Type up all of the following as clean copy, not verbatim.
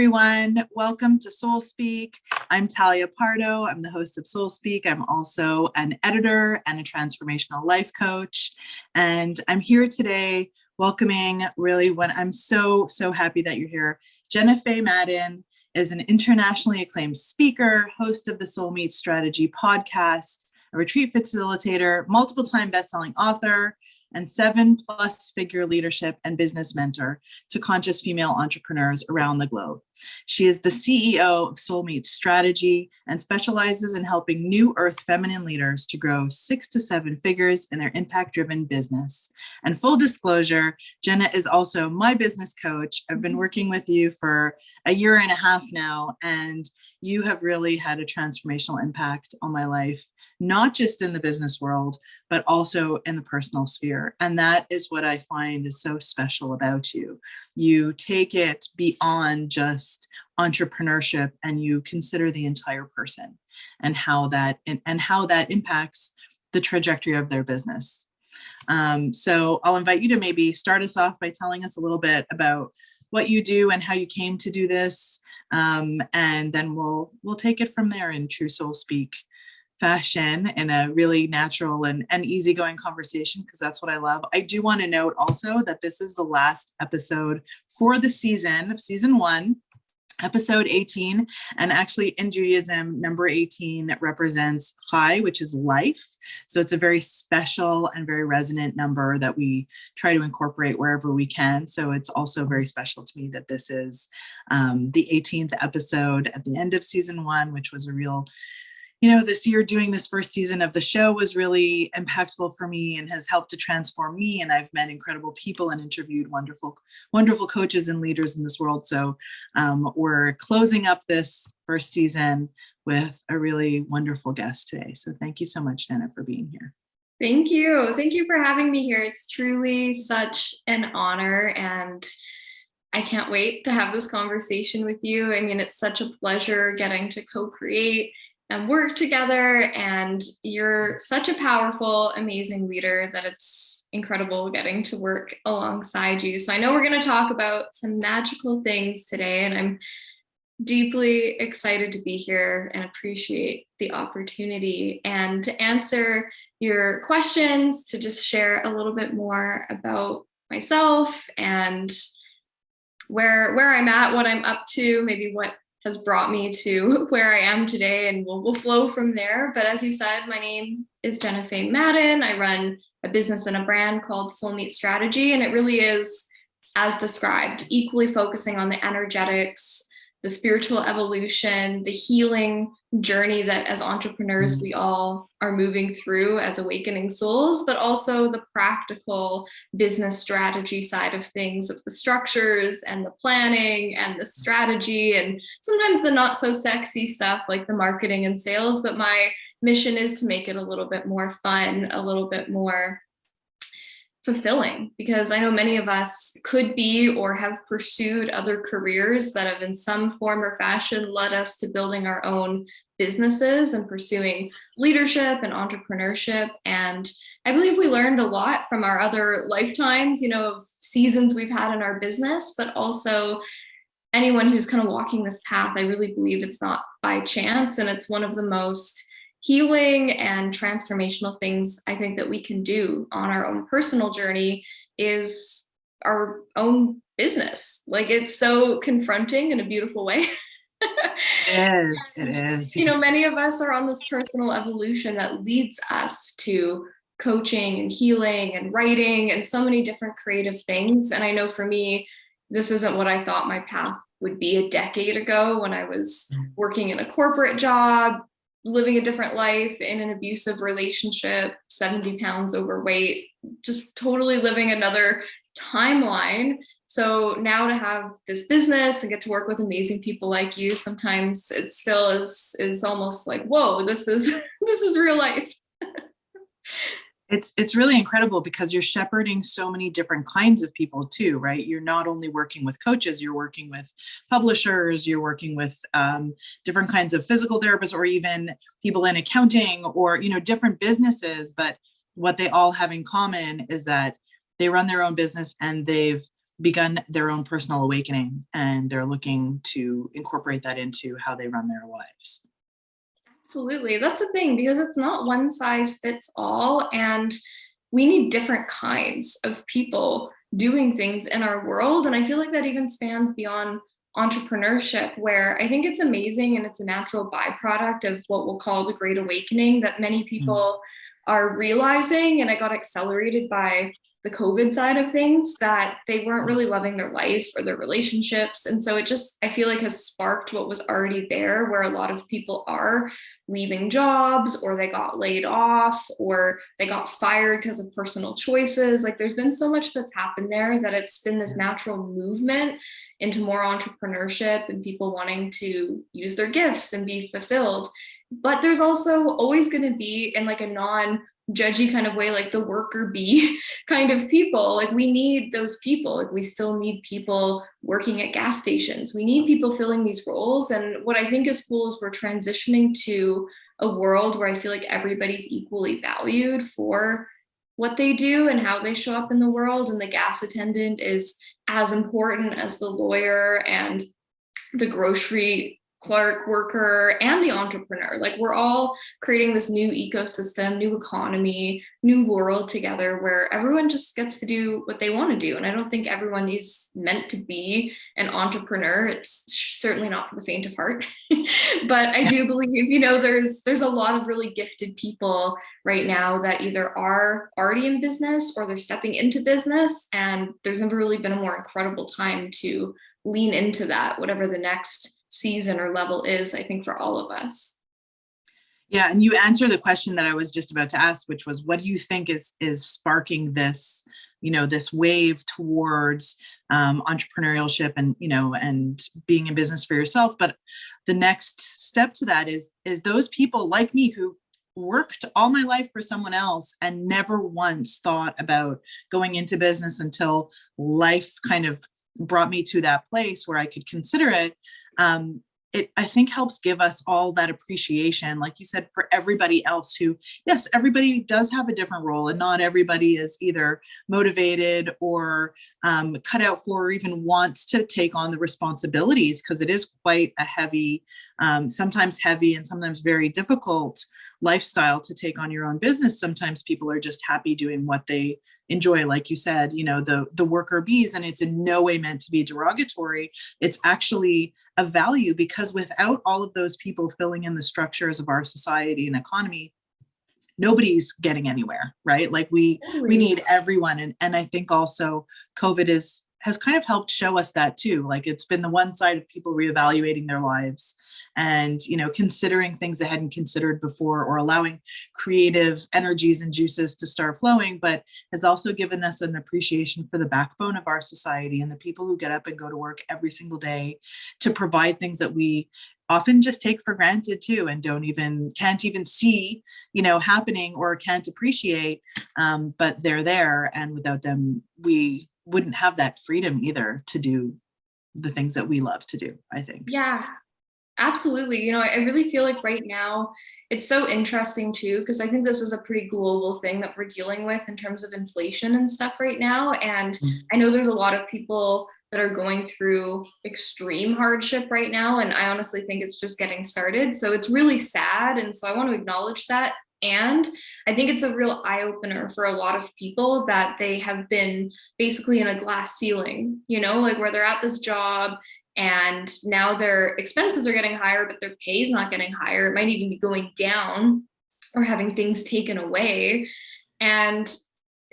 everyone. Welcome to Soul Speak. I'm Talya Pardo. I'm the host of Soul Speak. I'm also an editor and a transformational life coach. And I'm here today welcoming I'm so happy that you're here. Jenna Faye Madden is an internationally acclaimed speaker, host of the Soul Meets Strategy podcast, a retreat facilitator, multiple time best-selling author, and 7+ figure leadership and business mentor to conscious female entrepreneurs around the globe. She is the CEO of Soul Meets Strategy and specializes in helping new earth feminine leaders to grow 6 to 7 figures in their impact-driven business. And full disclosure, Jenna is also my business coach. I've been working with you for a year and a half now, and you have really had a transformational impact on my life, not just in the business world, but also in the personal sphere. And that is what I find is so special about you. You take it beyond just entrepreneurship and you consider the entire person and how that impacts the trajectory of their business. So I'll invite you to maybe start us off by telling us a little bit about what you do and how you came to do this. And then we'll take it from there in true Soul Speak fashion, in a really natural and easygoing conversation, because that's what I love. I do want to note also that this is the last episode for the season of season 1, episode 18. And actually in Judaism, number 18 represents Chai, which is life. So it's a very special and very resonant number that we try to incorporate wherever we can. So it's also very special to me that this is the 18th episode at the end of season 1, which was a real, this year doing this first season of the show was really impactful for me and has helped to transform me. And I've met incredible people and interviewed wonderful coaches and leaders in this world. So we're closing up this first season with a really wonderful guest today. So thank you so much, Jenna, for being here. Thank you. Thank you for having me here. It's truly such an honor, and I can't wait to have this conversation with you. I mean, it's such a pleasure getting to co-create and work together, and you're such a powerful, amazing leader that it's incredible getting to work alongside you. So I know we're going to talk about some magical things today, and I'm deeply excited to be here and appreciate the opportunity and to answer your questions, to just share a little bit more about myself and where I'm at, what I'm up to, maybe what has brought me to where I am today, and we'll flow from there. But as you said, my name is Jenna Faye Madden. I run a business and a brand called Soul Meets Strategy, and it really is, as described, equally focusing on the energetics, the spiritual evolution, the healing journey that as entrepreneurs we all are moving through as awakening souls, but also the practical business strategy side of things, of the structures and the planning and the strategy, and sometimes the not so sexy stuff like the marketing and sales. But my mission is to make it a little bit more fun, a little bit more fulfilling, because I know many of us could be or have pursued other careers that have in some form or fashion led us to building our own businesses and pursuing leadership and entrepreneurship. And I believe we learned a lot from our other lifetimes, of seasons we've had in our business, but also anyone who's kind of walking this path, I really believe it's not by chance. And it's one of the most healing and transformational things I think that we can do on our own personal journey is our own business. Like, it's so confronting in a beautiful way. It is. Many of us are on this personal evolution that leads us to coaching and healing and writing and so many different creative things. And I know for me, this isn't what I thought my path would be a decade ago when I was working in a corporate job, living a different life in an abusive relationship, 70 pounds overweight, just totally living another timeline. So now to have this business and get to work with amazing people like you, sometimes it still is almost like, whoa, this is real life. It's really incredible because you're shepherding so many different kinds of people too, right? You're not only working with coaches, you're working with publishers, you're working with different kinds of physical therapists, or even people in accounting, or, different businesses. But what they all have in common is that they run their own business and they've begun their own personal awakening, and they're looking to incorporate that into how they run their lives. Absolutely. That's the thing, because it's not one size fits all. And we need different kinds of people doing things in our world. And I feel like that even spans beyond entrepreneurship, where I think it's amazing and it's a natural byproduct of what we'll call the Great Awakening that many people are realizing. And I got accelerated by the COVID side of things, that they weren't really loving their life or their relationships. And so it just, I feel like, has sparked what was already there, where a lot of people are leaving jobs, or they got laid off, or they got fired because of personal choices. Like, there's been so much that's happened there that it's been this natural movement into more entrepreneurship and people wanting to use their gifts and be fulfilled. But there's also always going to be, in like a non-judgy kind of way, like the worker bee kind of people. Like, we need those people. Like, we still need people working at gas stations. We need people filling these roles. And what I think is cool is we're transitioning to a world where I feel like everybody's equally valued for what they do and how they show up in the world. And the gas attendant is as important as the lawyer and the grocery clerk worker and the entrepreneur. Like, we're all creating this new ecosystem, new economy, new world together, where everyone just gets to do what they want to do. And I don't think everyone is meant to be an entrepreneur. It's certainly not for the faint of heart. But I do believe, there's a lot of really gifted people right now that either are already in business or they're stepping into business. And there's never really been a more incredible time to lean into that, whatever the next season or level is, I think, for all of us. Yeah, and you answered the question that I was just about to ask, which was, what do you think is sparking this, this wave towards entrepreneurship and and being in business for yourself? But the next step to that is those people like me who worked all my life for someone else and never once thought about going into business until life kind of brought me to that place where I could consider it. It, I think, helps give us all that appreciation, like you said, for everybody else who, yes, everybody does have a different role, and not everybody is either motivated or cut out for, or even wants to take on the responsibilities, because it is quite a heavy, sometimes heavy and sometimes very difficult lifestyle to take on your own business. Sometimes people are just happy doing what they enjoy, like you said, the worker bees, and it's in no way meant to be derogatory. It's actually a value, because without all of those people filling in the structures of our society and economy, nobody's getting anywhere, right? Like, we need everyone. And I think also COVID has kind of helped show us that too. Like, it's been the one side of people reevaluating their lives and, considering things they hadn't considered before, or allowing creative energies and juices to start flowing, but has also given us an appreciation for the backbone of our society and the people who get up and go to work every single day to provide things that we often just take for granted too, and can't even see, happening, or can't appreciate, but they're there. And without them, we wouldn't have that freedom either to do the things that we love to do, I think. Yeah, absolutely. I really feel like right now it's so interesting too, because I think this is a pretty global thing that we're dealing with in terms of inflation and stuff right now. And I know there's a lot of people that are going through extreme hardship right now. And I honestly think it's just getting started. So it's really sad. And so I want to acknowledge that. And I think it's a real eye opener for a lot of people that they have been basically in a glass ceiling, like where they're at this job and now their expenses are getting higher, but their pay is not getting higher. It might even be going down or having things taken away. And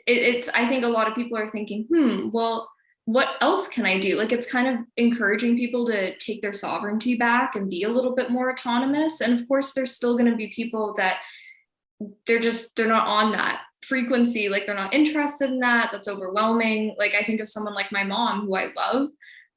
I think a lot of people are thinking, well, what else can I do? Like, it's kind of encouraging people to take their sovereignty back and be a little bit more autonomous. And of course, there's still going to be people that they're not on that frequency. Like, they're not interested in that. That's overwhelming. Like, I think of someone like my mom, who I love,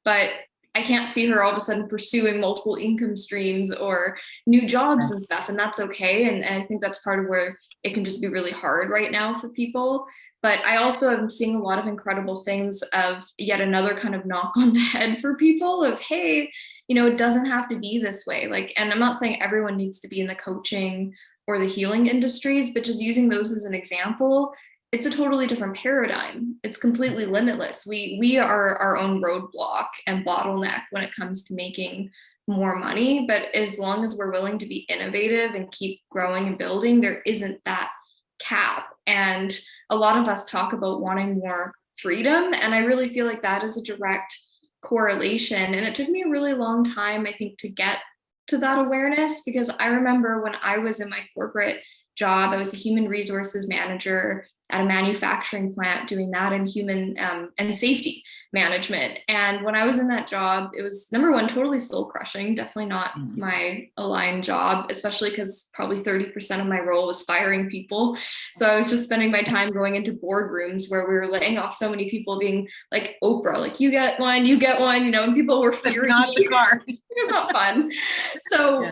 but I can't see her all of a sudden pursuing multiple income streams or new jobs and stuff. And that's okay. And I think that's part of where it can just be really hard right now for people. But I also am seeing a lot of incredible things of yet another kind of knock on the head for people of, hey, it doesn't have to be this way. Like, and I'm not saying everyone needs to be in the coaching or the healing industries, but just using those as an example. it's a totally different paradigm. It's completely limitless. We are our own roadblock and bottleneck when it comes to making more money. But as long as we're willing to be innovative and keep growing and building, there isn't that cap. And a lot of us talk about wanting more freedom. And I really feel like that is a direct correlation. And it took me a really long time, I think, to get to that awareness, because I remember when I was in my corporate job, I was a human resources manager at a manufacturing plant doing that in human and safety management. And when I was in that job, it was, number one, totally soul crushing, definitely not my aligned job, especially because probably 30% of my role was firing people. So I was just spending my time going into boardrooms where we were laying off so many people, being like Oprah, like you get one, and people were fearing not me. the car. It was not fun. So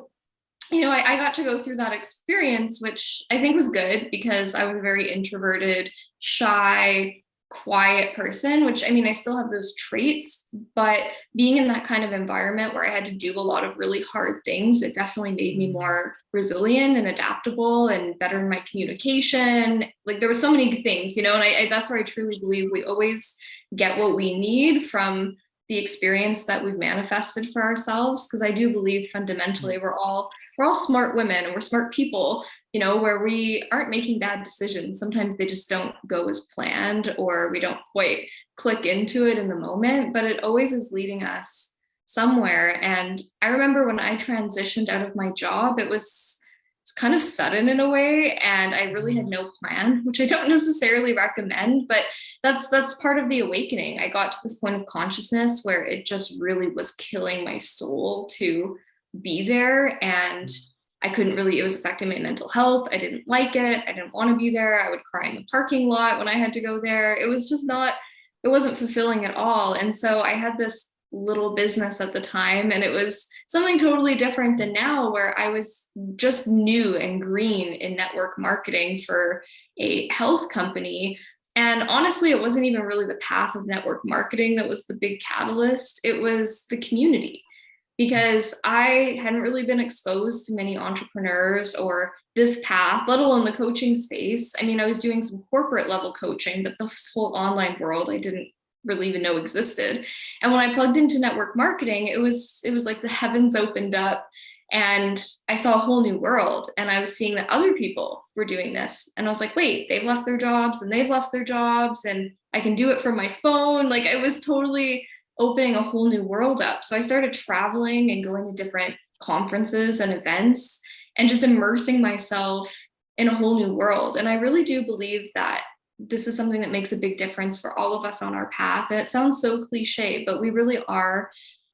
I got to go through that experience, which I think was good because I was a very introverted, shy, quiet person, which I still have those traits, but being in that kind of environment where I had to do a lot of really hard things, it definitely made me more resilient and adaptable and better in my communication. Like there were so many things, and that's where I truly believe we always get what we need from the experience that we've manifested for ourselves. Because I do believe fundamentally we're all smart women and we're smart people, where we aren't making bad decisions. Sometimes they just don't go as planned, or we don't quite click into it in the moment, but it always is leading us somewhere. And I remember when I transitioned out of my job, it's kind of sudden in a way, and I really had no plan, which I don't necessarily recommend, but that's part of the awakening. I got to this point of consciousness where it just really was killing my soul to be there, and I couldn't really, it was affecting my mental health. I didn't like it. I didn't want to be there. I would cry in the parking lot when I had to go there. It was just it wasn't fulfilling at all. And so I had this little business at the time, and it was something totally different than now, where I was just new and green in network marketing for a health company. And honestly, it wasn't even really the path of network marketing that was the big catalyst. It was the community, because I hadn't really been exposed to many entrepreneurs or this path, let alone the coaching space. I was doing some corporate level coaching, but this whole online world I didn't really even know existed. And when I plugged into network marketing, it was like the heavens opened up and I saw a whole new world. And I was seeing that other people were doing this. And I was like, wait, they've left their jobs and they've left their jobs, and I can do it from my phone. Like, it was totally opening a whole new world up. So I started traveling and going to different conferences and events and just immersing myself in a whole new world. And I really do believe that this is something that makes a big difference for all of us on our path. And it sounds so cliche, but we really are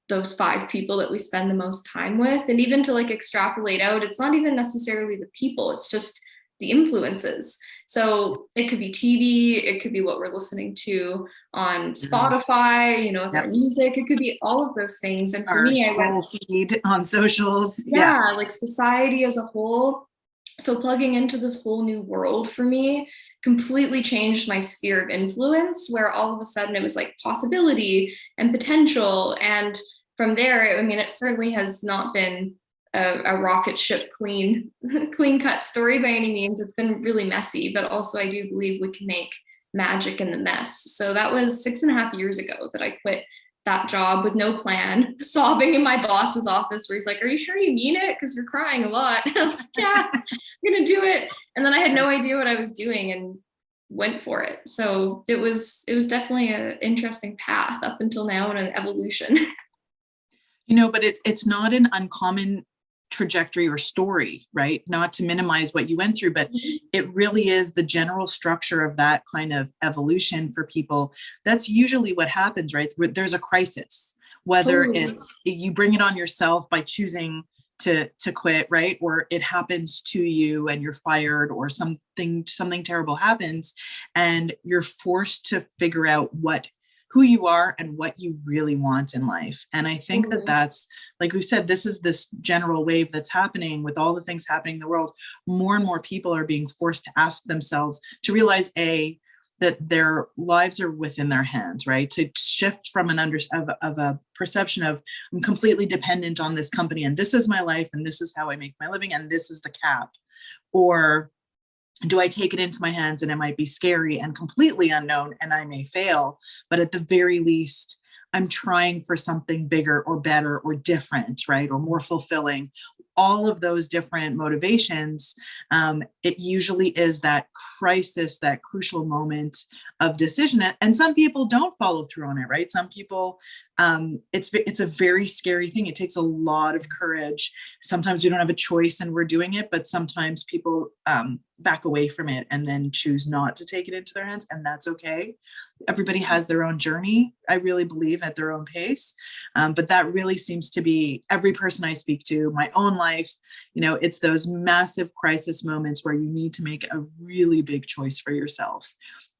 those 5 people that we spend the most time with. And even to extrapolate out, it's not even necessarily the people, it's just the influences. So it could be TV, it could be what we're listening to on Spotify, with our music, it could be all of those things. And for me, I went feed on socials. Like society as a whole. So plugging into this whole new world for me completely changed my sphere of influence, where all of a sudden it was like possibility and potential. And from there, it certainly has not been a rocket ship clean cut story by any means. It's been really messy, but also I do believe we can make magic in the mess. So that was 6.5 years ago that I quit that job with no plan, sobbing in my boss's office where he's like, "Are you sure you mean it? Because you're crying a lot." And I was like, "Yeah, I'm gonna do it." And then I had no idea what I was doing and went for it. So it was definitely an interesting path up until now, and an evolution. But it's not an uncommon trajectory or story, right? Not to minimize what you went through, but it really is the general structure of that kind of evolution for people. That's usually what happens, right? There's a crisis, whether it's you bring it on yourself by choosing to quit, right? Or it happens to you and you're fired, or something terrible happens and you're forced to figure out who you are and what you really want in life. And I think that's, like we said, this is this general wave that's happening with all the things happening in the world. More and more people are being forced to ask themselves, to realize that their lives are within their hands, right? To shift from of a perception of I'm completely dependent on this company and this is my life and this is how I make my living and this is the cap, or do I take it into my hands, and it might be scary and completely unknown and I may fail, but at the very least, I'm trying for something bigger or better or different, right? Or more fulfilling. All of those different motivations, it usually is that crisis, that crucial moment of decision. And some people don't follow through on it, right? Some people, it's a very scary thing. It takes a lot of courage. Sometimes we don't have a choice and we're doing it, but sometimes people back away from it and then choose not to take it into their hands, and that's okay. Everybody has their own journey, I really believe, at their own pace. But that really seems to be every person I speak to, my own life, it's those massive crisis moments where you need to make a really big choice for yourself.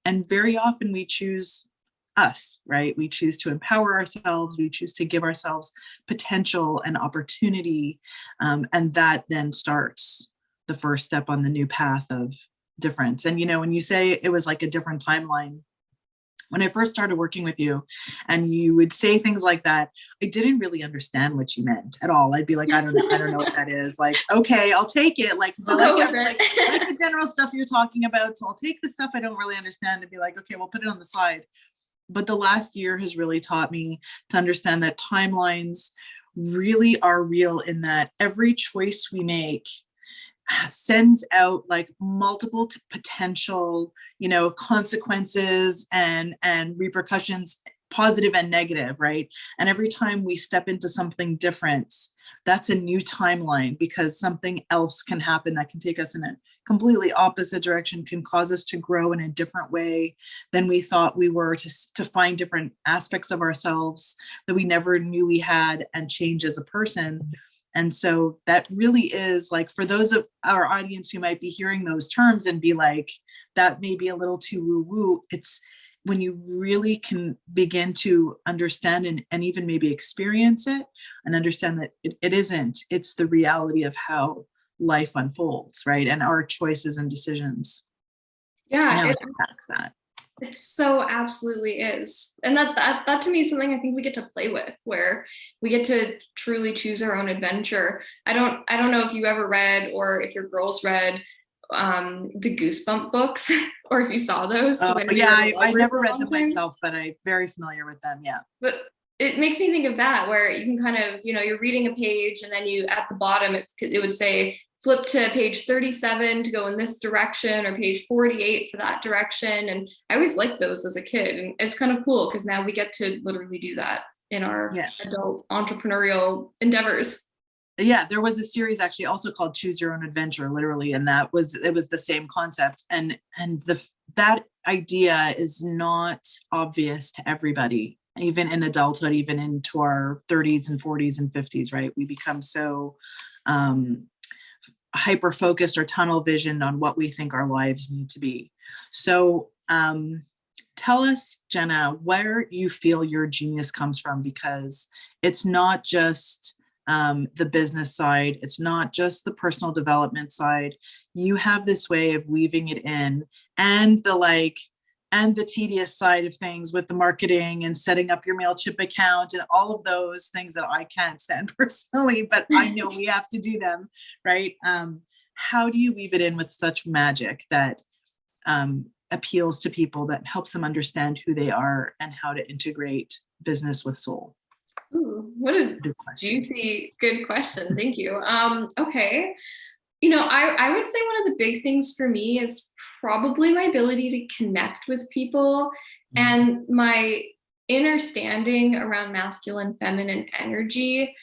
And very often we choose us, right? We choose to empower ourselves. We choose to give ourselves potential and opportunity. And that then starts the first step on the new path of difference. And, when you say it was like a different timeline, when I first started working with you and you would say things like that, I didn't really understand what you meant at all. I'd be like, I don't know what that is. Like, okay, I'll take it. Like, cause I like the general stuff you're talking about. So I'll take the stuff I don't really understand and be like, okay, we'll put it on the side. But the last year has really taught me to understand that timelines really are real, in that every choice we make sends out like multiple potential, consequences and repercussions, positive and negative, right? And every time we step into something different, that's a new timeline, because something else can happen that can take us in a completely opposite direction, can cause us to grow in a different way than we thought we were, to find different aspects of ourselves that we never knew we had, and change as a person. And so that really is like, for those of our audience who might be hearing those terms and be like, that may be a little too woo-woo. It's when you really can begin to understand and even maybe experience it and understand that it isn't, it's the reality of how life unfolds, right? And our choices and decisions. Yeah, it impacts that. It so absolutely is. And that to me is something I think we get to play with, where we get to truly choose our own adventure. I don't know if you ever read, or if your girls read the Goosebump books, or if you saw those. I never read them myself, but I'm very familiar with them. Yeah. But it makes me think of that, where you can kind of, you're reading a page and then you, at the bottom, it would say, flip to page 37 to go in this direction, or page 48 for that direction. And I always liked those as a kid. And it's kind of cool because now we get to literally do that in our adult entrepreneurial endeavors. Yeah, there was a series actually also called Choose Your Own Adventure, literally. And it was the same concept. And that idea is not obvious to everybody, even in adulthood, even into our 30s and 40s and 50s, right? We become so hyper focused or tunnel visioned on what we think our lives need to be. So tell us, Jenna, where you feel your genius comes from, because it's not just the business side, it's not just the personal development side. You have this way of weaving it in, and the tedious side of things with the marketing and setting up your MailChimp account and all of those things that I can't stand personally, but I know we have to do them, right? How do you weave it in with such magic that appeals to people, that helps them understand who they are and how to integrate business with soul? Ooh, what a juicy, good question. Thank you. Okay. I would say one of the big things for me is probably my ability to connect with people, and my understanding around masculine, feminine energy.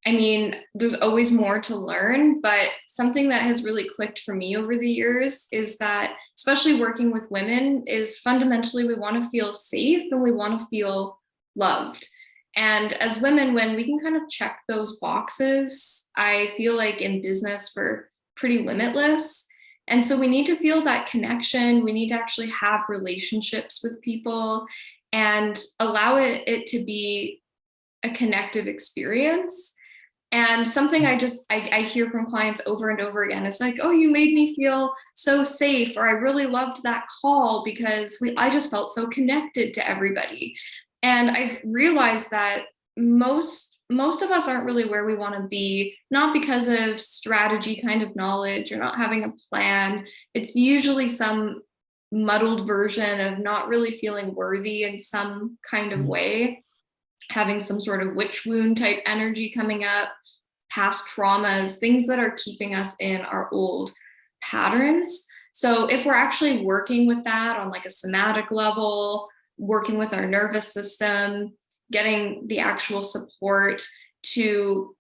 I mean, there's always more to learn, but something that has really clicked for me over the years is that, especially working with women, is fundamentally we want to feel safe and we want to feel loved. And as women, when we can kind of check those boxes, I feel like in business we're pretty limitless. And so we need to feel that connection. We need to actually have relationships with people and allow it to be a connective experience. And something I hear from clients over and over again, it's like, oh, you made me feel so safe, or I really loved that call because I just felt so connected to everybody. And I've realized that most most of us aren't really where we want to be, not because of strategy kind of knowledge or not having a plan. It's usually some muddled version of not really feeling worthy in some kind of way, having some sort of witch wound type energy coming up, past traumas, things that are keeping us in our old patterns. So if we're actually working with that on like a somatic level, working with our nervous system, getting the actual support to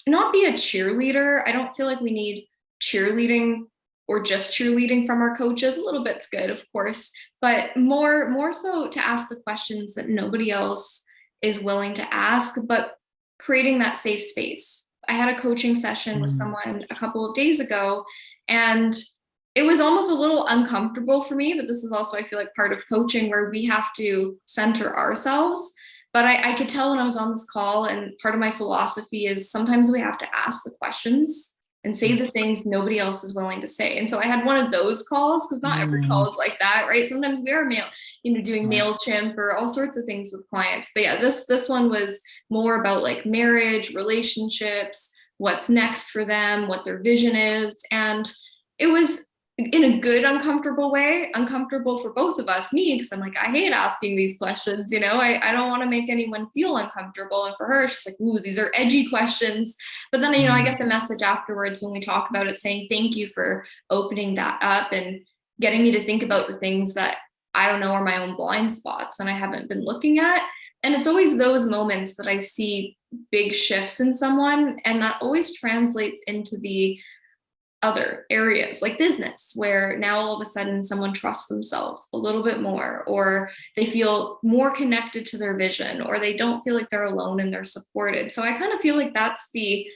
not be a cheerleader. I don't feel like we need cheerleading or just cheerleading from our coaches. A little bit's good, of course, but more so to ask the questions that nobody else is willing to ask, but creating that safe space. I had a coaching session with someone a couple of days ago, and it was almost a little uncomfortable for me, but this is also, I feel like, part of coaching where we have to center ourselves. But I could tell when I was on this call, and part of my philosophy is sometimes we have to ask the questions and say the things nobody else is willing to say. And so I had one of those calls, because not every call is like that, right? Sometimes we are doing MailChimp or all sorts of things with clients. But yeah, this one was more about like marriage, relationships, what's next for them, what their vision is. And it was in a good, uncomfortable way, uncomfortable for both of us, me, because I'm like, I hate asking these questions, I don't want to make anyone feel uncomfortable. And for her, she's like, ooh, these are edgy questions. But then, I get the message afterwards when we talk about it saying, thank you for opening that up and getting me to think about the things that I don't know are my own blind spots and I haven't been looking at. And it's always those moments that I see big shifts in someone. And that always translates into the other areas like business, where now all of a sudden someone trusts themselves a little bit more, or they feel more connected to their vision, or they don't feel like they're alone and they're supported. So I kind of feel like that's the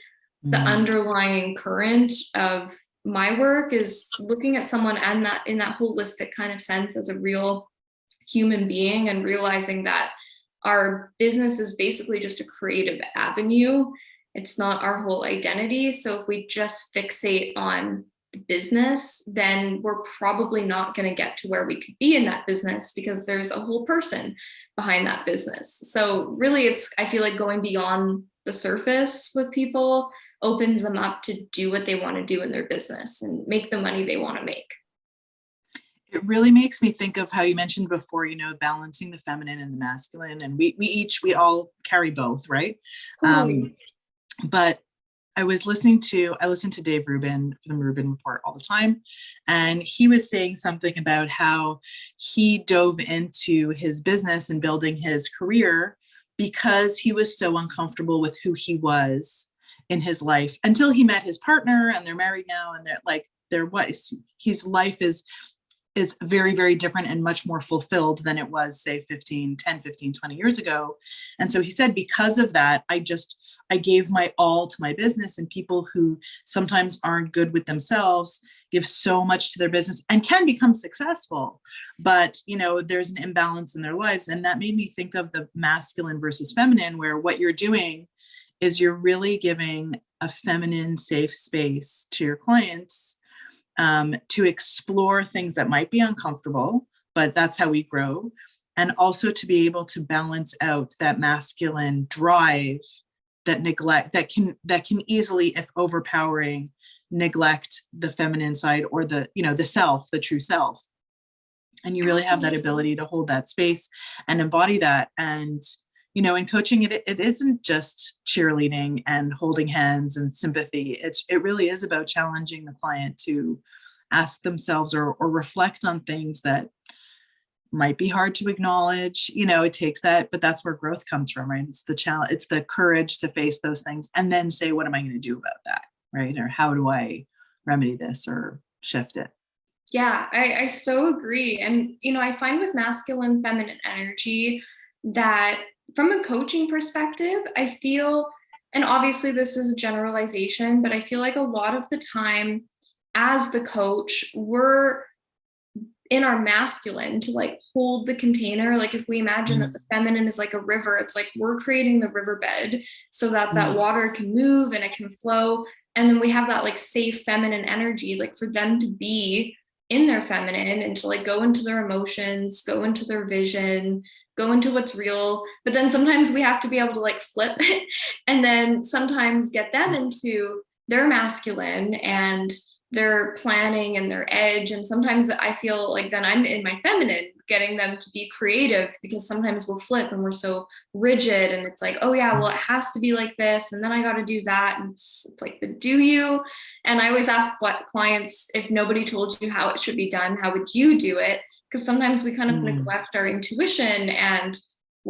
underlying current of my work, is looking at someone and that in that holistic kind of sense as a real human being, and realizing that our business is basically just a creative avenue. It's not our whole identity. So if we just fixate on the business, then we're probably not going to get to where we could be in that business, because there's a whole person behind that business. So really, I feel like going beyond the surface with people opens them up to do what they want to do in their business and make the money they want to make. It really makes me think of how you mentioned before, balancing the feminine and the masculine. And we all carry both, right? But I listened to Dave Rubin from the Rubin Report all the time. And he was saying something about how he dove into his business and building his career because he was so uncomfortable with who he was in his life until he met his partner, and they're married now, and his life is very, very different and much more fulfilled than it was, say, 10, 15, 20 years ago. And so he said, because of that, I gave my all to my business, and people who sometimes aren't good with themselves give so much to their business and can become successful. But, there's an imbalance in their lives. And that made me think of the masculine versus feminine, where what you're doing is you're really giving a feminine safe space to your clients to explore things that might be uncomfortable, but that's how we grow. And also to be able to balance out that masculine drive that can easily, if overpowering, neglect the feminine side, or the self, the true self. And you really have that ability to hold that space and embody that. And in coaching, it isn't just cheerleading and holding hands and sympathy. It really is about challenging the client to ask themselves or reflect on things that might be hard to acknowledge. It takes that, but that's where growth comes from, right? It's the challenge, it's the courage to face those things and then say, what am I going to do about that? Right? Or how do I remedy this or shift it? Yeah, I so agree. And, I find with masculine, feminine energy that from a coaching perspective, I feel, and obviously this is a generalization, but I feel like a lot of the time as the coach, we're in our masculine to like hold the container. Like if we imagine that the feminine is like a river, it's like we're creating the riverbed so that that water can move and it can flow. And then we have that like safe feminine energy, like for them to be in their feminine and to like go into their emotions, go into their vision, go into what's real. But then sometimes we have to be able to like flip and then sometimes get them into their masculine and their planning and their edge. And sometimes I feel like then I'm in my feminine, getting them to be creative, because sometimes we'll flip and we're so rigid and it's like, oh yeah, well, it has to be like this. And then I got to do that. And it's like, but do you? And I always ask what clients, if nobody told you how it should be done, how would you do it? Because sometimes we kind of neglect our intuition and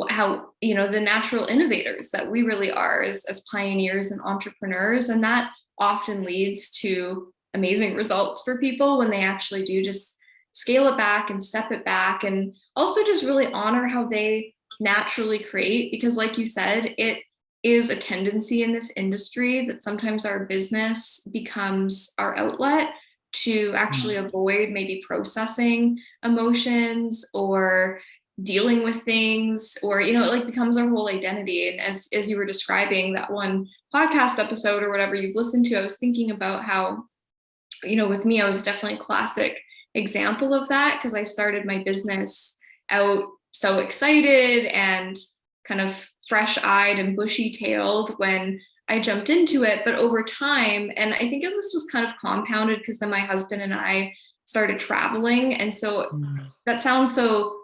how, you know, the natural innovators that we really are as pioneers and entrepreneurs. And that often leads to amazing results for people when they actually do just scale it back and step it back, and also just really honor how they naturally create. Because like you said, it is a tendency in this industry that sometimes our business becomes our outlet to actually avoid maybe processing emotions or dealing with things, or, you know, it like becomes our whole identity. And as you were describing that one podcast episode or whatever you've listened to, I was thinking about how, you know, with me, I was definitely a classic example of that, because I started my business out so excited and kind of fresh-eyed and bushy-tailed when I jumped into it. But over time, and I think it was kind of compounded because then my husband and I started traveling. And so that sounds so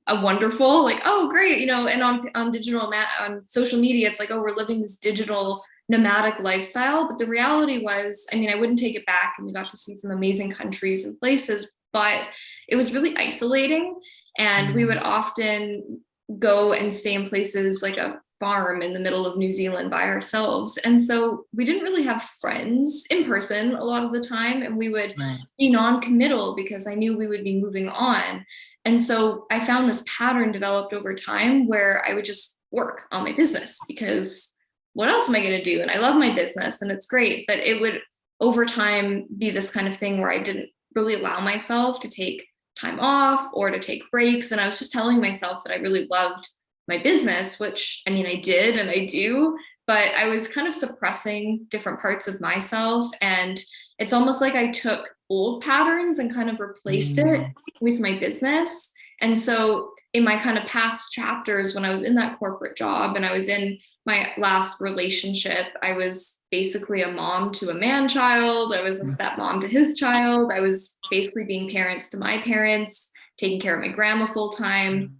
wonderful, like, oh great, you know, and on digital on social media, it's like, oh, we're living this digital nomadic lifestyle. But the reality was, I mean, I wouldn't take it back, and we got to see some amazing countries and places, but it was really isolating. And we would often go and stay in places like a farm in the middle of New Zealand by ourselves. And so we didn't really have friends in person a lot of the time, and we would be non-committal because I knew we would be moving on. And so I found this pattern developed over time where I would just work on my business, because what else am I going to do? And I love my business and it's great, but it would over time be this kind of thing where I didn't really allow myself to take time off or to take breaks. And I was just telling myself that I really loved my business, which, I mean, I did and I do, but I was kind of suppressing different parts of myself. And it's almost like I took old patterns and kind of replaced it with my business. And so in my kind of past chapters, when I was in that corporate job and I was in my last relationship, I was basically a mom to a man child. I was a stepmom to his child. I was basically being parents to my parents, taking care of my grandma full time.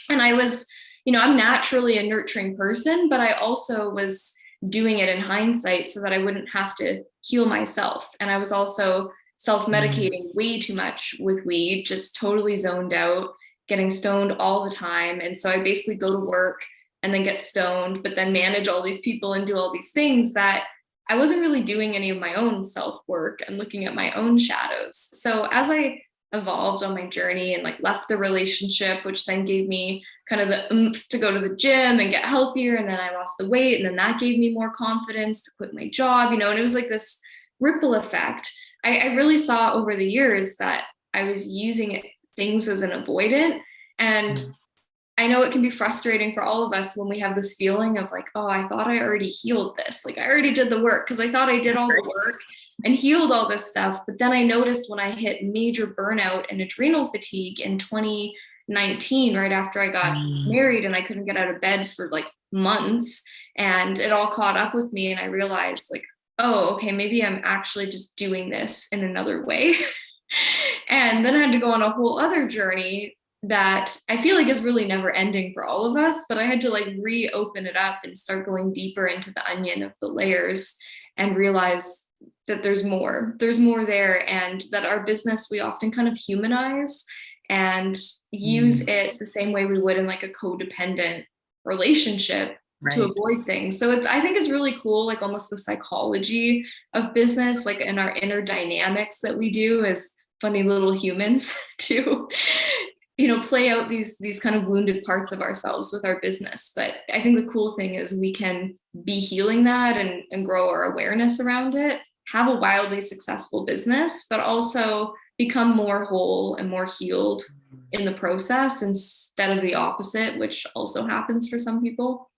And I was, you know, I'm naturally a nurturing person, but I also was doing it in hindsight so that I wouldn't have to heal myself. And I was also self-medicating way too much with weed, just totally zoned out, getting stoned all the time. And so I basically go to work and then get stoned, but then manage all these people and do all these things that I wasn't really doing any of my own self-work and looking at my own shadows. So as I evolved on my journey and like left the relationship, which then gave me kind of the oomph to go to the gym and get healthier, and then I lost the weight, and then that gave me more confidence to quit my job, you know, and it was like this ripple effect. I really saw over the years that I was using things as an avoidant. And I know it can be frustrating for all of us when we have this feeling of like, oh, I thought I already healed this. Like I already did the work because I thought I did all the work and healed all this stuff. But then I noticed when I hit major burnout and adrenal fatigue in 2019, right after I got married, and I couldn't get out of bed for like months, and it all caught up with me. And I realized like, oh, okay, maybe I'm actually just doing this in another way. And then I had to go on a whole other journey that I feel like is really never ending for all of us, but I had to like reopen it up and start going deeper into the onion of the layers and realize that there's more there, and that our business, we often kind of humanize and use it the same way we would in like a codependent relationship to avoid things. So I think it's really cool, like almost the psychology of business, like in our inner dynamics that we do as funny little humans to, you know, play out these kind of wounded parts of ourselves with our business. But I think the cool thing is we can be healing that and grow our awareness around it, have a wildly successful business, but also become more whole and more healed in the process instead of the opposite, which also happens for some people.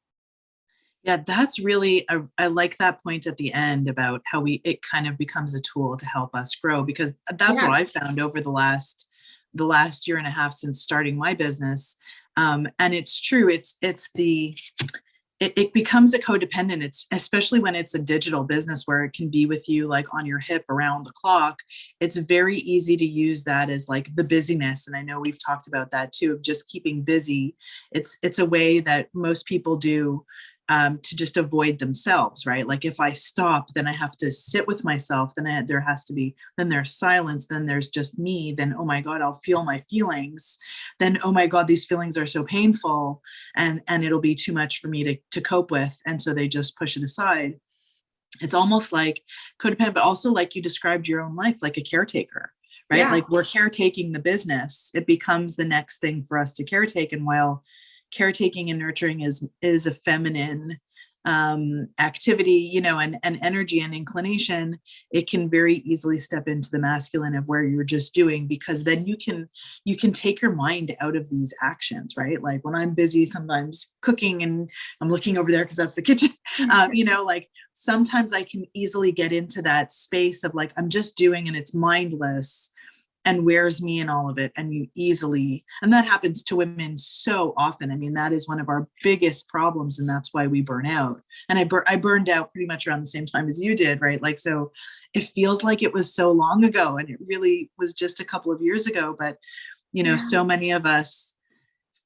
Yeah, that's really, I like that point at the end about how it kind of becomes a tool to help us grow, because that's Yeah. what I found over the last year and a half since starting my business. And it's true. It becomes a codependent. It's especially when it's a digital business where it can be with you like on your hip around the clock. It's very easy to use that as like the busyness. And I know we've talked about that too, of just keeping busy. It's a way that most people do, to just avoid themselves, right? Like if I stop, then I have to sit with myself. There has to be, then there's silence. Then there's just me. Then, oh my God, I'll feel my feelings. Then, oh my God, these feelings are so painful, and it'll be too much for me to cope with. And so they just push it aside. It's almost like codependent, but also like you described your own life, like a caretaker, right? Yeah. Like we're caretaking the business. It becomes the next thing for us to caretake. And while caretaking and nurturing is a feminine activity, you know, and energy and inclination, it can very easily step into the masculine of where you're just doing, because then you can take your mind out of these actions, right? Like when I'm busy sometimes cooking and I'm looking over there because that's the kitchen, you know, like sometimes I can easily get into that space of like I'm just doing and it's mindless. And where's me in all of it? And and that happens to women so often. I mean, that is one of our biggest problems, and that's why we burn out. And I burned out pretty much around the same time as you did, right? Like, so it feels like it was so long ago, and it really was just a couple of years ago. But, you know, so many of us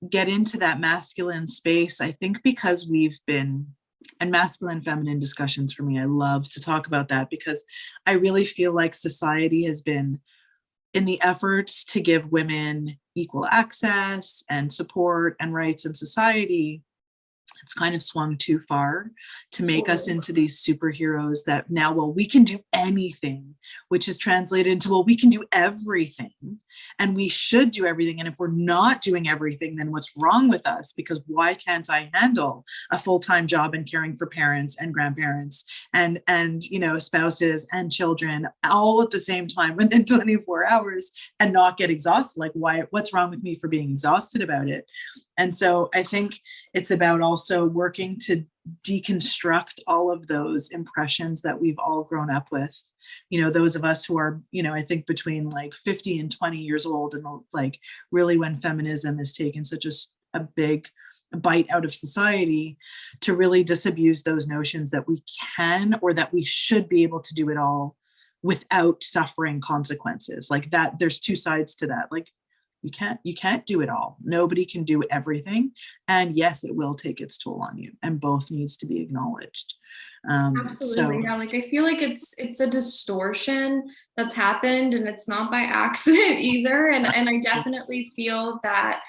get into that masculine space, I think because and masculine feminine discussions for me, I love to talk about that, because I really feel like society has been, in the efforts to give women equal access and support and rights in society, it's kind of swung too far to make us into these superheroes that now, well, we can do anything, which is translated into, well, we can do everything and we should do everything. And if we're not doing everything, then what's wrong with us? Because why can't I handle a full-time job and caring for parents and grandparents and, you know, spouses and children all at the same time within 24 hours and not get exhausted? Like, what's wrong with me for being exhausted about it? And so I think it's about also working to deconstruct all of those impressions that we've all grown up with. You know, those of us who are, you know, I think between like 50 and 20 years old, and like really when feminism has taken such a big bite out of society, to really disabuse those notions that we can, or that we should be able to do it all without suffering consequences. Like that, there's two sides to that. Like, you can't do it all. Nobody can do everything. And yes, it will take its toll on you, and both needs to be acknowledged. Absolutely. Yeah. Like I feel like it's a distortion that's happened, and it's not by accident either. And I definitely feel that,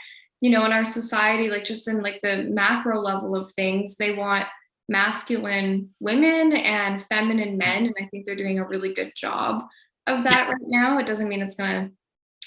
you know, in our society, like just in like the macro level of things, they want masculine women and feminine men. And I think they're doing a really good job of that right now. It doesn't mean it's gonna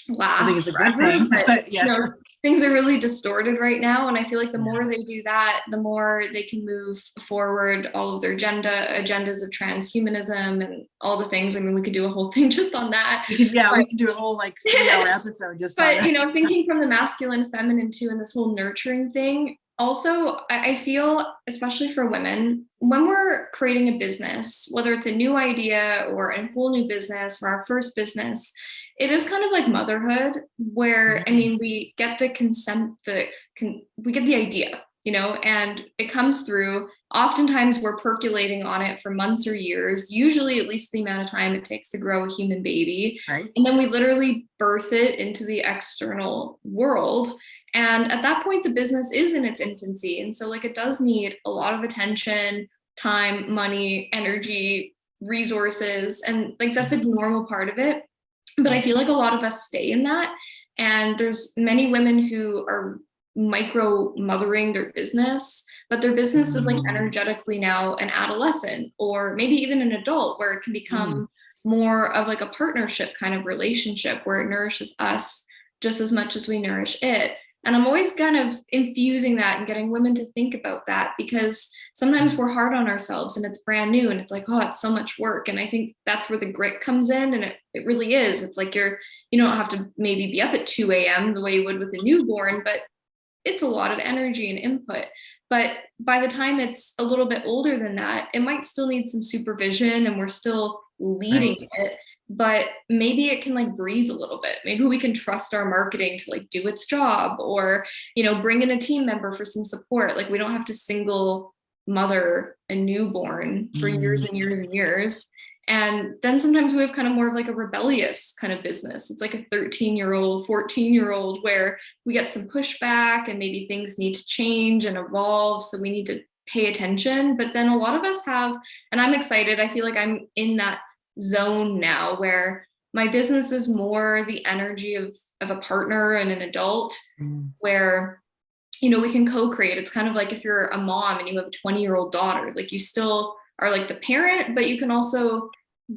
I think last it's a good forever, thing, but you know, things are really distorted right now. And I feel like the more they do that, the more they can move forward all of their agendas of transhumanism and all the things. I mean, we could do a whole thing just on that. we could do a whole like 3-hour episode just on But, that. you know, thinking from the masculine, feminine too, and this whole nurturing thing. Also, I feel, especially for women, when we're creating a business, whether it's a new idea or a whole new business or our first business, it is kind of like motherhood, where, I mean, we get the consent, we get the idea, you know, and it comes through. Oftentimes we're percolating on it for months or years, usually at least the amount of time it takes to grow a human baby. Right. And then we literally birth it into the external world. And at that point, the business is in its infancy. And so like it does need a lot of attention, time, money, energy, resources. And like that's a normal part of it. But I feel like a lot of us stay in that. And there's many women who are micro mothering their business, but their business is like energetically now an adolescent or maybe even an adult, where it can become more of like a partnership kind of relationship where it nourishes us just as much as we nourish it. And I'm always kind of infusing that and getting women to think about that, because sometimes we're hard on ourselves and it's brand new and it's like, oh, it's so much work. And I think that's where the grit comes in. And it really is. It's like you don't have to maybe be up at 2 a.m. the way you would with a newborn, but it's a lot of energy and input. But by the time it's a little bit older than that, it might still need some supervision and we're still leading it, but maybe it can like breathe a little bit. Maybe we can trust our marketing to like do its job, or, you know, bring in a team member for some support. Like we don't have to single mother a newborn for years and years and years. And then sometimes we have kind of more of like a rebellious kind of business. It's like a 13-year-old, 14-year-old where we get some pushback and maybe things need to change and evolve. So we need to pay attention. But then a lot of us have, and I'm excited, I feel like I'm in that zone now where my business is more the energy of a partner and an adult, where, you know, we can co-create. It's kind of like if you're a mom and you have a 20-year-old daughter, like you still are like the parent, but you can also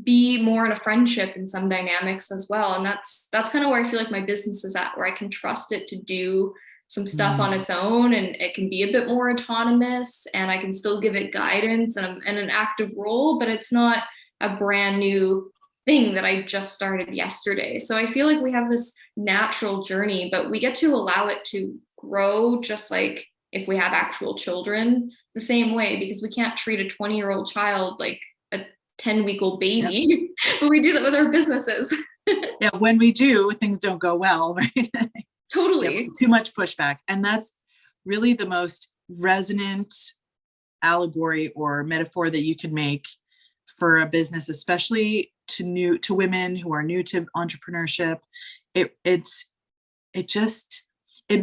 be more in a friendship in some dynamics as well. And that's kind of where I feel like my business is at, where I can trust it to do some stuff on its own, and it can be a bit more autonomous, and I can still give it guidance and an active role, but it's not a brand new thing that I just started yesterday. So I feel like we have this natural journey, but we get to allow it to grow, just like if we have actual children, the same way, because we can't treat a 20-year-old child like a 10-week-old baby, but we do that with our businesses. Yeah, when we do, things don't go well, right? Totally. Yeah, too much pushback. And that's really the most resonant allegory or metaphor that you can make for a business, especially to women who are new to entrepreneurship. It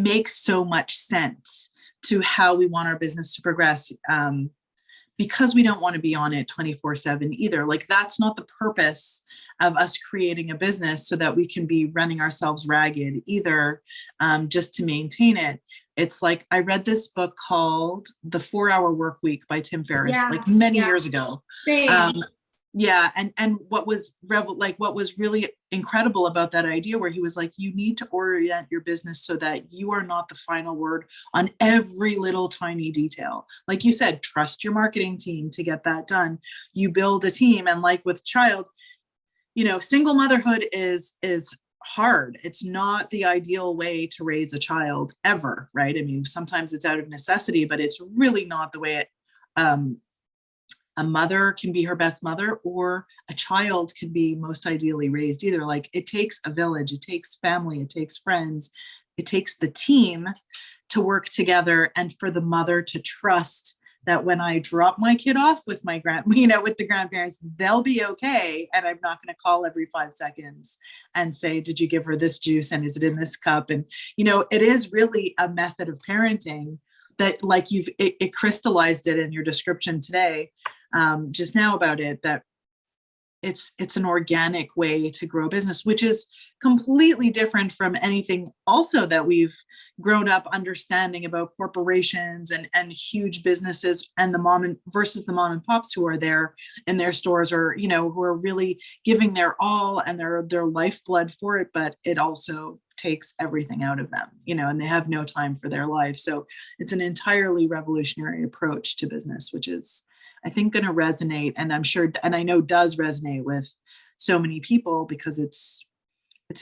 makes so much sense to how we want our business to progress, because we don't want to be on it 24/7 either. Like that's not the purpose of us creating a business, so that we can be running ourselves ragged either, just to maintain it. It's like, I read this book called The 4-Hour Work Week by Tim Ferriss, like many years ago. Yeah. And what was really incredible about that idea, where he was like, you need to orient your business so that you are not the final word on every little tiny detail. Like you said, trust your marketing team to get that done. You build a team. And like with child, you know, single motherhood is hard. It's not the ideal way to raise a child ever, right? I mean, sometimes it's out of necessity, but it's really not the way a mother can be her best mother, or a child can be most ideally raised either. Like it takes a village, it takes family, it takes friends, it takes the team to work together, and for the mother to trust that when I drop my kid off with with the grandparents, they'll be okay. And I'm not going to call every 5 seconds and say, did you give her this juice? And is it in this cup? And, you know, it is really a method of parenting that, like it crystallized it in your description today, just now about it, that it's an organic way to grow business, which is completely different from anything also that we've grown up understanding about corporations and huge businesses, and the mom and pops who are there in their stores, or, you know, who are really giving their all and their lifeblood for it, but it also takes everything out of them, you know, and they have no time for their life. So it's an entirely revolutionary approach to business, which is, I think, going to resonate, and I'm sure, and I know does resonate with so many people, because it's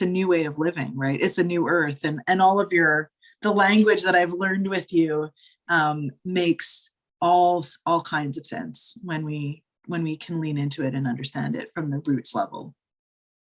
a new way of living, right? It's a new earth, and all of the language that I've learned with you makes all kinds of sense when we can lean into it and understand it from the roots level.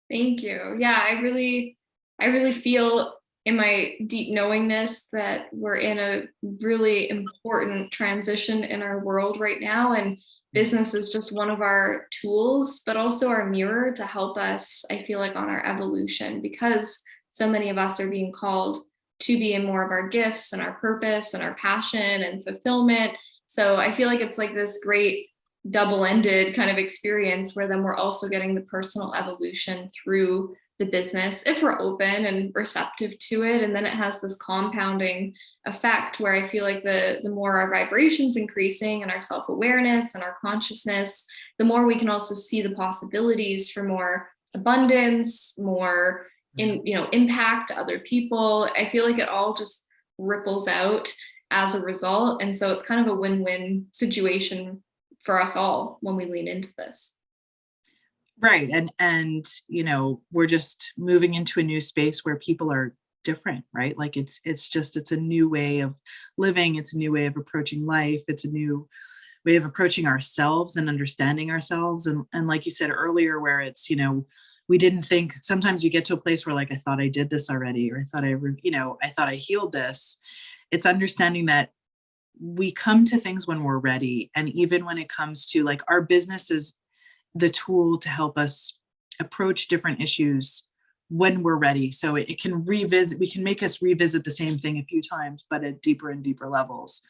Thank you. Yeah, I really feel in my deep knowingness that we're in a really important transition in our world right now. And business is just one of our tools, but also our mirror to help us, I feel like, on our evolution, because so many of us are being called to be in more of our gifts and our purpose and our passion and fulfillment. So I feel like it's like this great double-ended kind of experience, where then we're also getting the personal evolution through the business, if we're open and receptive to it. And then it has this compounding effect, where I feel like the more our vibrations increasing and our self-awareness and our consciousness, the more we can also see the possibilities for more abundance, more impact to other people. I feel like it all just ripples out as a result. And so it's kind of a win-win situation for us all when we lean into this. Right. And, you know, we're just moving into a new space where people are different, right? Like it's a new way of living. It's a new way of approaching life. It's a new way of approaching ourselves and understanding ourselves. And like you said earlier, where it's, we didn't think, sometimes you get to a place where like, I thought I did this already, or I thought I thought I healed this. It's understanding that we come to things when we're ready. And even when it comes to like our business is the tool to help us approach different issues when we're ready. So it can we can make us revisit the same thing a few times, but at deeper and deeper levels,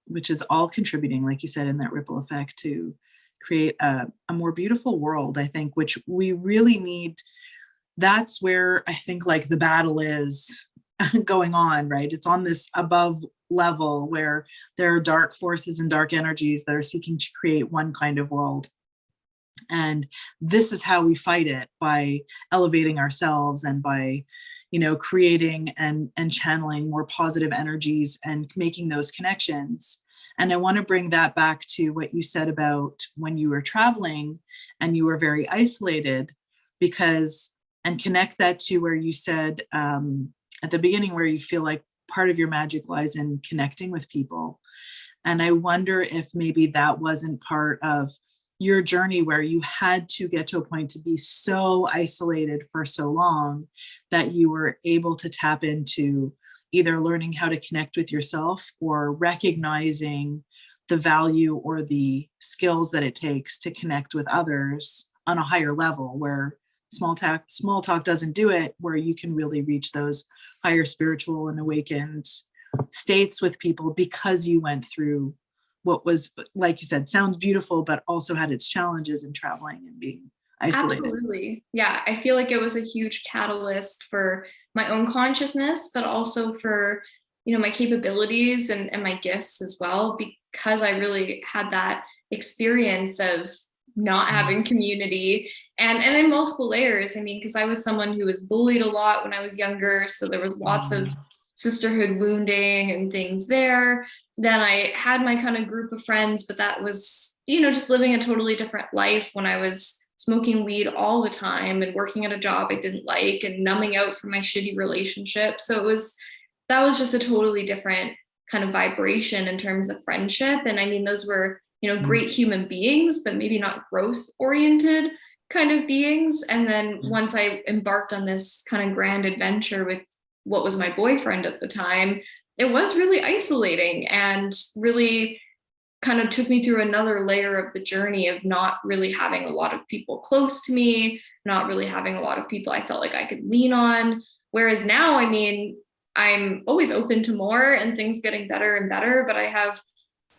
which is all contributing, like you said, in that ripple effect to create a more beautiful world, I think, which we really need. That's where I think like the battle is going on, right? It's on this above level where there are dark forces and dark energies that are seeking to create one kind of world. And this is how we fight it, by elevating ourselves and by, creating and channeling more positive energies and making those connections. And I want to bring that back to what you said about when you were traveling and you were very isolated, and connect that to where you said at the beginning, where you feel like part of your magic lies in connecting with people. And I wonder if maybe that wasn't part of your journey, where you had to get to a point to be so isolated for so long that you were able to tap into either learning how to connect with yourself or recognizing the value or the skills that it takes to connect with others on a higher level, where small talk doesn't do it, where you can really reach those higher spiritual and awakened states with people because you went through what was, like you said, sounds beautiful, but also had its challenges in traveling and being isolated. Absolutely. Yeah. I feel like it was a huge catalyst for my own consciousness, but also for, my capabilities and my gifts as well, because I really had that experience of not having community and in multiple layers. I mean, because I was someone who was bullied a lot when I was younger. So there was lots of sisterhood wounding and things there. Then I had my kind of group of friends, but that was, just living a totally different life when I was smoking weed all the time and working at a job I didn't like and numbing out from my shitty relationship. So that was just a totally different kind of vibration in terms of friendship. And I mean, those were, great human beings, but maybe not growth oriented kind of beings. And then once I embarked on this kind of grand adventure with what was my boyfriend at the time, it was really isolating and really kind of took me through another layer of the journey of not really having a lot of people close to me, not really having a lot of people I felt like I could lean on. Whereas now, I mean, I'm always open to more and things getting better and better, but I have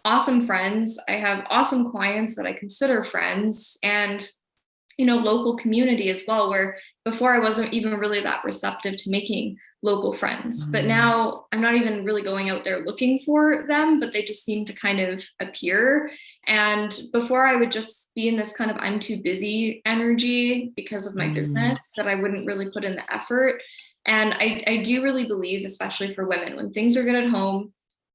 awesome friends. I have awesome clients that I consider friends, and, local community as well, where before I wasn't even really that receptive to making local friends, but now I'm not even really going out there looking for them, but they just seem to kind of appear. And before I would just be in this kind of I'm too busy energy because of my business, that I wouldn't really put in the effort. And I do really believe, especially for women, when things are good at home,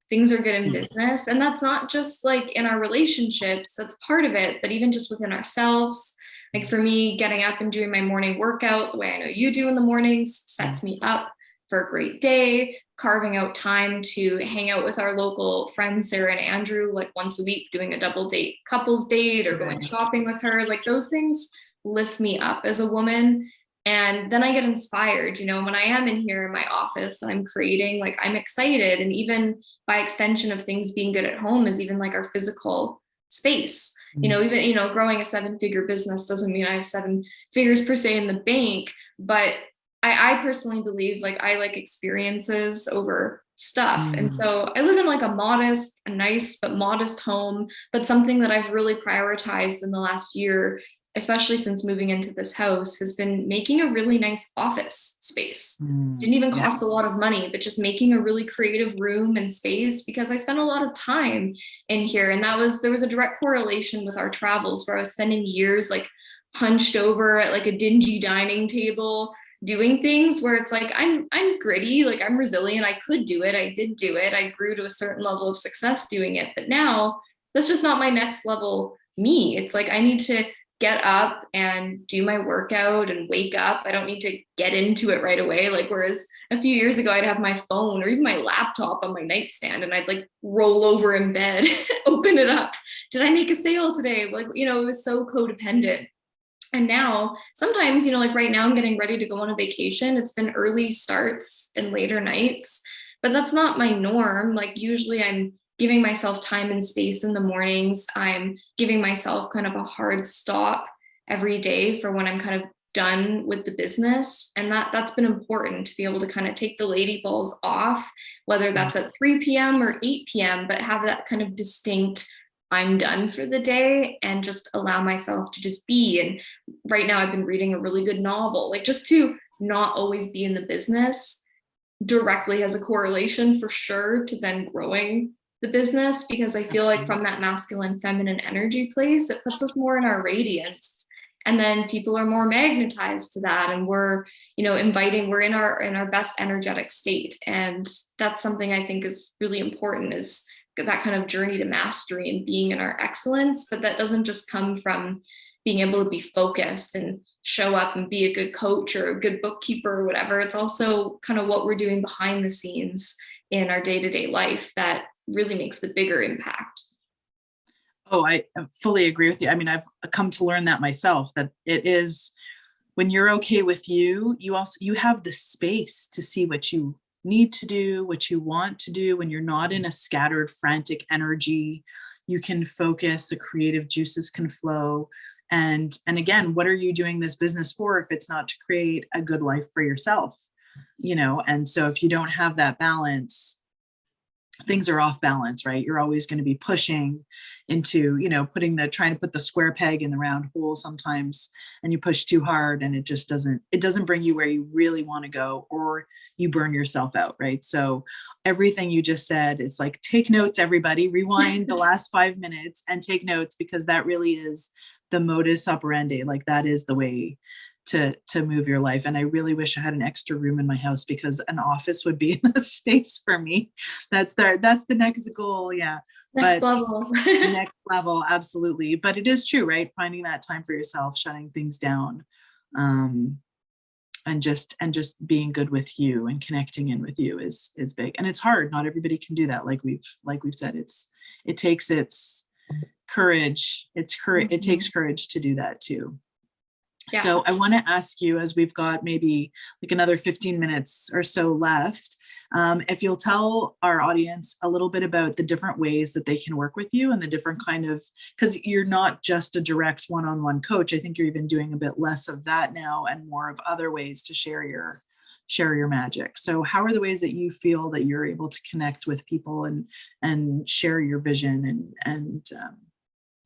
things are good in business. And that's not just like in our relationships, that's part of it, but even just within ourselves. Like for me, getting up and doing my morning workout the way I know you do in the mornings sets me up for a great day. Carving out time to hang out with our local friends, Sarah and Andrew, like once a week, doing a double date couples date or going shopping with her. Like those things lift me up as a woman. And then I get inspired, when I am in here in my office and I'm creating, like I'm excited. And even by extension of things being good at home is even like our physical space. Even, growing a 7-figure business doesn't mean I have 7 figures per se in the bank, but I personally believe like I like experiences over stuff. And so I live in like a nice, but modest home, but something that I've really prioritized in the last year, especially since moving into this house, has been making a really nice office space. Didn't even cost a lot of money, but just making a really creative room and space, because I spent a lot of time in here. And there was a direct correlation with our travels, where I was spending years like hunched over at like a dingy dining table doing things, where it's like I'm gritty, like I'm resilient, I could do it, I did do it, I grew to a certain level of success doing it, but now that's just not my next level me. It's like I need to get up and do my workout and wake up. I don't need to get into it right away. Like, whereas a few years ago, I'd have my phone or even my laptop on my nightstand and I'd like roll over in bed, open it up. Did I make a sale today? Like, it was so codependent. And now sometimes, like right now I'm getting ready to go on a vacation. It's been early starts and later nights, but that's not my norm. Like usually I'm giving myself time and space in the mornings. I'm giving myself kind of a hard stop every day for when I'm kind of done with the business. And that's been important to be able to kind of take the lady balls off, whether that's at 3 p.m. or 8 p.m., but have that kind of distinct I'm done for the day and just allow myself to just be. And right now I've been reading a really good novel, like just to not always be in the business directly has a correlation for sure to then growing the business, because I feel like from that masculine feminine energy place, it puts us more in our radiance. And then people are more magnetized to that. And we're, we're in our best energetic state. And that's something I think is really important, is that kind of journey to mastery and being in our excellence. But that doesn't just come from being able to be focused and show up and be a good coach or a good bookkeeper or whatever. It's also kind of what we're doing behind the scenes in our day-to-day life that really makes the bigger impact. Oh, I fully agree with you. I mean, I've come to learn that myself, that it is when you're okay with you have the space to see what you need to do, what you want to do. When you're not in a scattered, frantic energy, you can focus, the creative juices can flow. And again, what are you doing this business for if it's not to create a good life for yourself? And so if you don't have that balance, things are off balance, right? You're always going to be pushing into, trying to put the square peg in the round hole sometimes, and you push too hard and it doesn't bring you where you really want to go, or you burn yourself out, right? So everything you just said is like, take notes, everybody, rewind the last 5 minutes and take notes, because that really is the modus operandi. Like that is the way to move your life. And I really wish I had an extra room in my house, because an office would be the space for me. That's the next goal. Yeah. Next level. Next level. Absolutely. But it is true, right? Finding that time for yourself, shutting things down, and just being good with you and connecting in with you is big. And it's hard. Not everybody can do that. Like we've said, it takes courage. It takes courage to do that too. Yeah. So I want to ask you, as we've got maybe like another 15 minutes or so left, if you'll tell our audience a little bit about the different ways that they can work with you, and the different because you're not just a direct one-on-one coach. I think you're even doing a bit less of that now and more of other ways to share your magic. So how are the ways that you feel that you're able to connect with people and share your vision and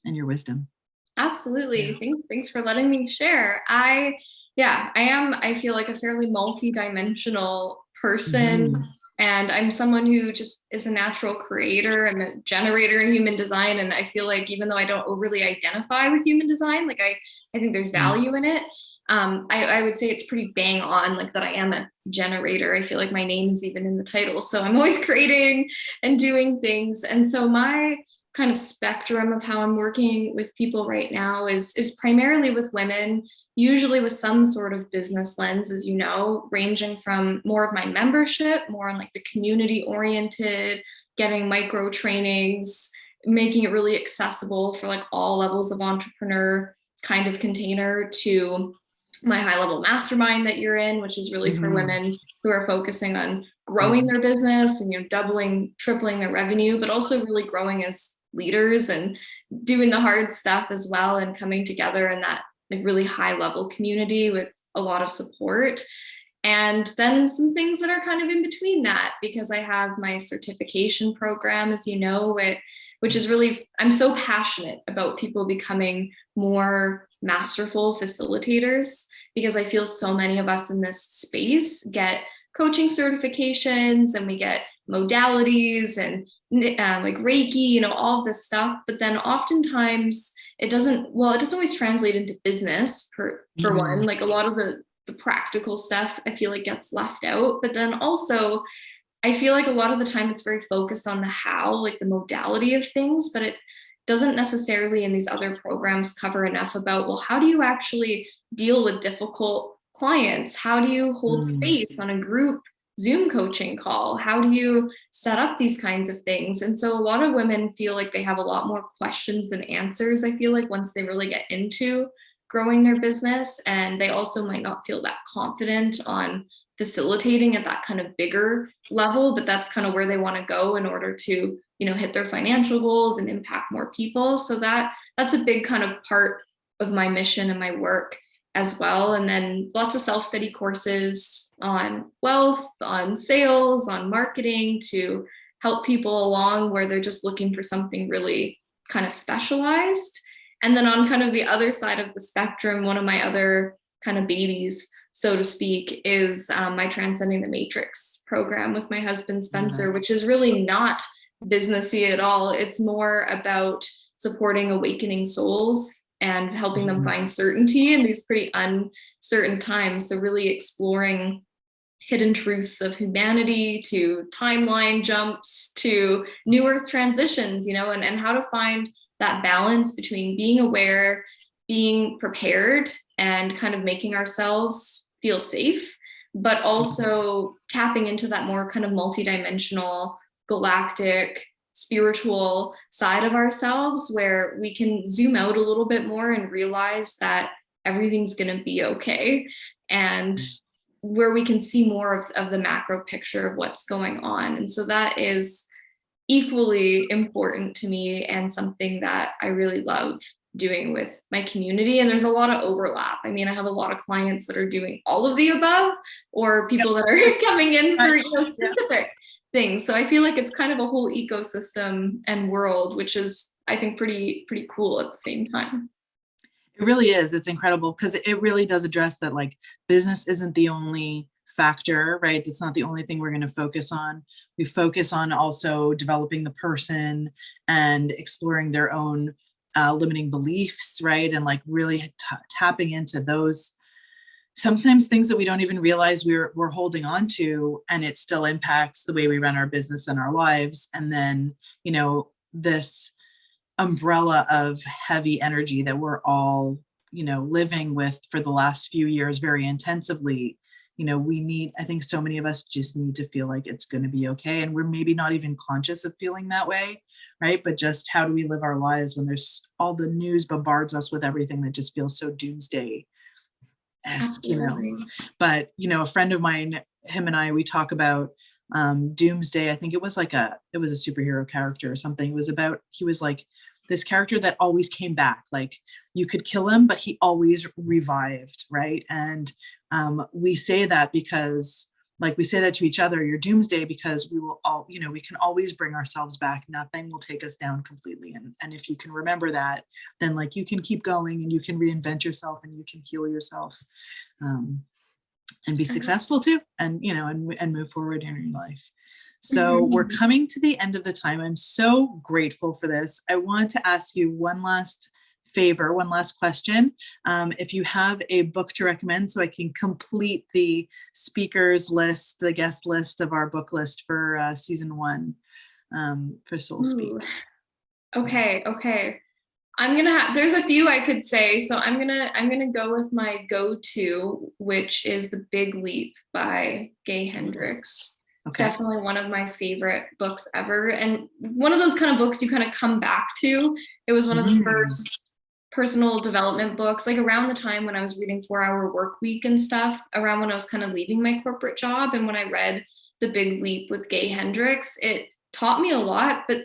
your wisdom? Absolutely. Thanks for letting me share. I feel like a fairly multi-dimensional person, and I'm someone who just is a natural creator. I'm a generator in human design. And I feel like even though I don't overly identify with human design, like I think there's value in it. I would say it's pretty bang on, like that I am a generator. I feel like my name is even in the title. So I'm always creating and doing things. And so my kind of spectrum of how I'm working with people right now is primarily with women, usually with some sort of business lens, as you know, ranging from more of my membership, more on like the community oriented, getting micro trainings, making it really accessible for like all levels of entrepreneur kind of container, to my high level mastermind that you're in, which is really for women who are focusing on growing their business and, doubling, tripling their revenue, but also really growing as leaders and doing the hard stuff as well, and coming together in that like really high level community with a lot of support. And then some things that are kind of in between that, because I have my certification program, as you know, which is really, I'm so passionate about people becoming more masterful facilitators, because I feel so many of us in this space get coaching certifications and we get modalities and like Reiki, all of this stuff. But then oftentimes it doesn't always translate into business for one. Like a lot of the practical stuff I feel like gets left out. But then also I feel like a lot of the time it's very focused on the how, like the modality of things, but doesn't necessarily in these other programs cover enough about, well, how do you actually deal with difficult clients? How do you hold space on a group Zoom coaching call? How do you set up these kinds of things? And so a lot of women feel like they have a lot more questions than answers, I feel like, once they really get into growing their business. And they also might not feel that confident on facilitating at that kind of bigger level, but that's kind of where they want to go in order to, you know, hit their financial goals and impact more people. So that's a big kind of part of my mission and my work as well. And then lots of self-study courses on wealth, on sales, on marketing, to help people along where they're just looking for something really kind of specialized. And then on kind of the other side of the spectrum, one of my other kind of babies, so to speak, is my Transcending the Matrix program with my husband, Spencer, which is really not businessy at all. It's more about supporting awakening souls and helping them find certainty in these pretty uncertain times. So really exploring hidden truths of humanity, to timeline jumps, to new earth transitions, you know, and how to find that balance between being aware, being prepared, and kind of making ourselves feel safe, but also tapping into that more kind of multidimensional, galactic, spiritual side of ourselves, where we can zoom out a little bit more and realize that everything's going to be okay, and where we can see more of the macro picture of what's going on. And so that is equally important to me, and something that I really love doing with my community. And there's a lot of overlap. I mean, I have a lot of clients that are doing all of the above, or people that are coming in for, you know, specific things. So I feel like it's kind of a whole ecosystem and world, which is, I think, pretty cool at the same time. It really is. It's incredible, because it really does address that, like, business isn't the only factor, right? It's not the only thing we're going to focus on. We focus on also developing the person and exploring their own limiting beliefs, right? And like really tapping into those sometimes things that we don't even realize we're holding on to, and it still impacts the way we run our business and our lives. And then, you know, this umbrella of heavy energy that we're all, you know, living with for the last few years very intensively. You know, I think so many of us just need to feel like it's going to be okay. And we're maybe not even conscious of feeling that way, right? But just how do we live our lives when there's all the news bombards us with everything that just feels so doomsday-esque, you know? But, you know, a friend of mine, him and I, we talk about doomsday. I think it was a superhero character or something. He was like this character that always came back. Like, you could kill him, but he always revived, right? And we say that because, like, we say that to each other, your doomsday, because we will all, you know, we can always bring ourselves back. Nothing will take us down completely. And if you can remember that, then like you can keep going and you can reinvent yourself and you can heal yourself and be successful too. And, you know, and move forward in your life. So we're coming to the end of the time. I'm so grateful for this. I want to ask you one last question. If you have a book to recommend, so I can complete the speakers list, the guest list of our book list for season 1 for Soul Speak. Okay. There's a few I could say. So I'm gonna go with my go-to, which is The Big Leap by Gay Hendricks. Okay. Definitely one of my favorite books ever. And one of those kind of books you kind of come back to. It was one of the first personal development books, like around the time when I was reading 4-Hour Work Week and stuff, around when I was kind of leaving my corporate job. And when I read The Big Leap with Gay Hendricks, it taught me a lot, but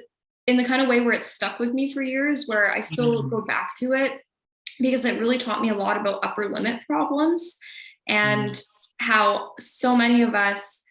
in the kind of way where it stuck with me for years, where I still go back to it, because it really taught me a lot about upper limit problems and how so many of us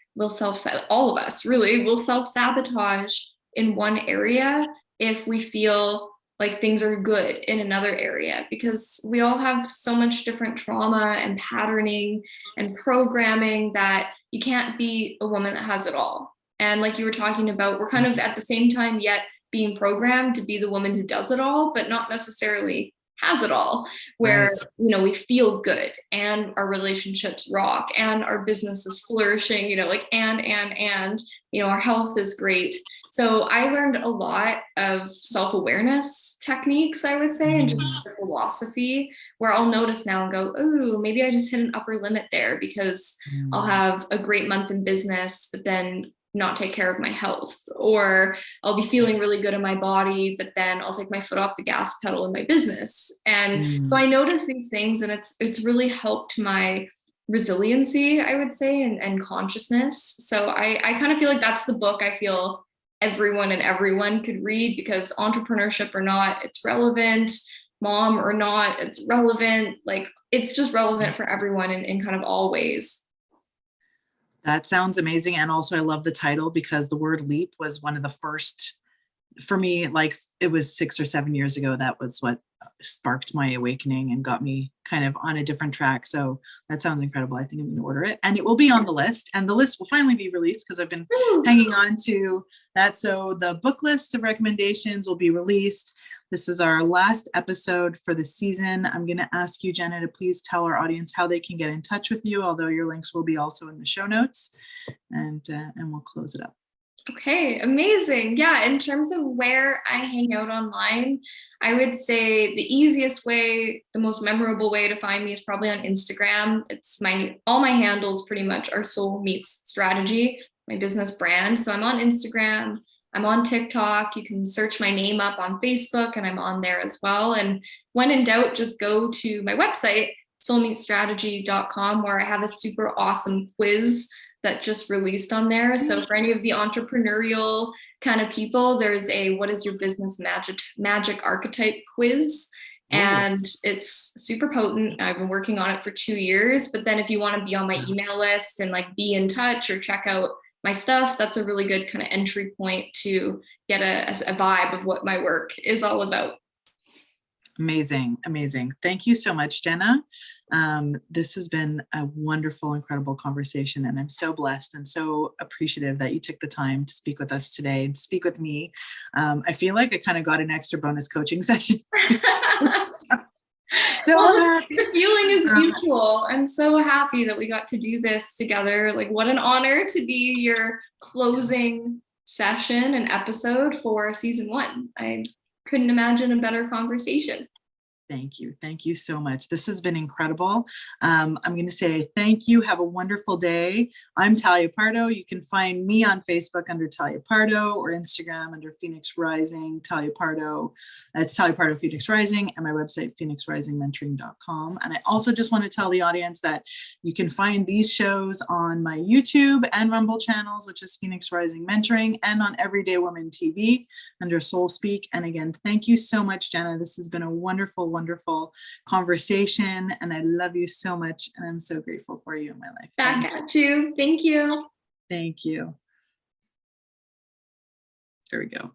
all of us really will self-sabotage in one area if we feel like things are good in another area, because we all have so much different trauma and patterning and programming that you can't be a woman that has it all. And like you were talking about, we're kind of at the same time yet being programmed to be the woman who does it all, but not necessarily has it all, where, you know, we feel good and our relationships rock and our business is flourishing, you know, like, and, you know, our health is great. So I learned a lot of self-awareness techniques, I would say, and just philosophy, where I'll notice now and go, oh, maybe I just hit an upper limit there because I'll have a great month in business, but then not take care of my health, or I'll be feeling really good in my body, but then I'll take my foot off the gas pedal in my business. And so I notice these things, and it's really helped my resiliency, I would say, and consciousness. So I kind of feel like that's the book I feel everyone could read, because entrepreneurship or not, it's relevant. Mom or not, it's relevant. Like, it's just relevant for everyone in kind of all ways. That sounds amazing. And also I love the title, because the word leap was one of the first for me. Like, it was 6 or 7 years ago. That was what sparked my awakening and got me kind of on a different track. So that sounds incredible. I think I'm going to order it, and it will be on the list, and the list will finally be released, because I've been hanging on to that. So the book list of recommendations will be released. This is our last episode for the season. I'm going to ask you, Jenna, to please tell our audience how they can get in touch with you, although your links will be also in the show notes, and we'll close it up. Okay, amazing. Yeah, in terms of where I hang out online, I would say the easiest way, the most memorable way to find me is probably on Instagram. It's all my handles pretty much are Soul Meets Strategy, my business brand. So I'm on Instagram, I'm on TikTok. You can search my name up on Facebook, and I'm on there as well. And when in doubt, just go to my website, soulmeetstrategy.com, where I have a super awesome quiz that just released on there. So for any of the entrepreneurial kind of people, there's a what is your business magic archetype quiz. And it's super potent. I've been working on it for 2 years. But then if you want to be on my email list and like be in touch or check out my stuff, that's a really good kind of entry point to get a vibe of what my work is all about. Amazing. Amazing. Thank you so much, Jenna. This has been a wonderful, incredible conversation, and I'm so blessed and so appreciative that you took the time to speak with us today and speak with me. I feel like I kind of got an extra bonus coaching session. So well, the feeling is mutual. I'm so happy that we got to do this together. Like, what an honor to be your closing session and episode for season 1. I couldn't imagine a better conversation. Thank you. Thank you so much. This has been incredible. I'm going to say thank you. Have a wonderful day. I'm Talya Pardo. You can find me on Facebook under Talya Pardo, or Instagram under Phoenix Rising, Talya Pardo. That's Talya Pardo Phoenix Rising, and my website, phoenixrisingmentoring.com. And I also just want to tell the audience that you can find these shows on my YouTube and Rumble channels, which is Phoenix Rising Mentoring, and on Everyday Woman TV under Soul Speak. And again, thank you so much, Jenna. This has been a wonderful conversation, and I love you so much, and I'm so grateful for you in my life. Back at you. Thank you. Thank you. There we go.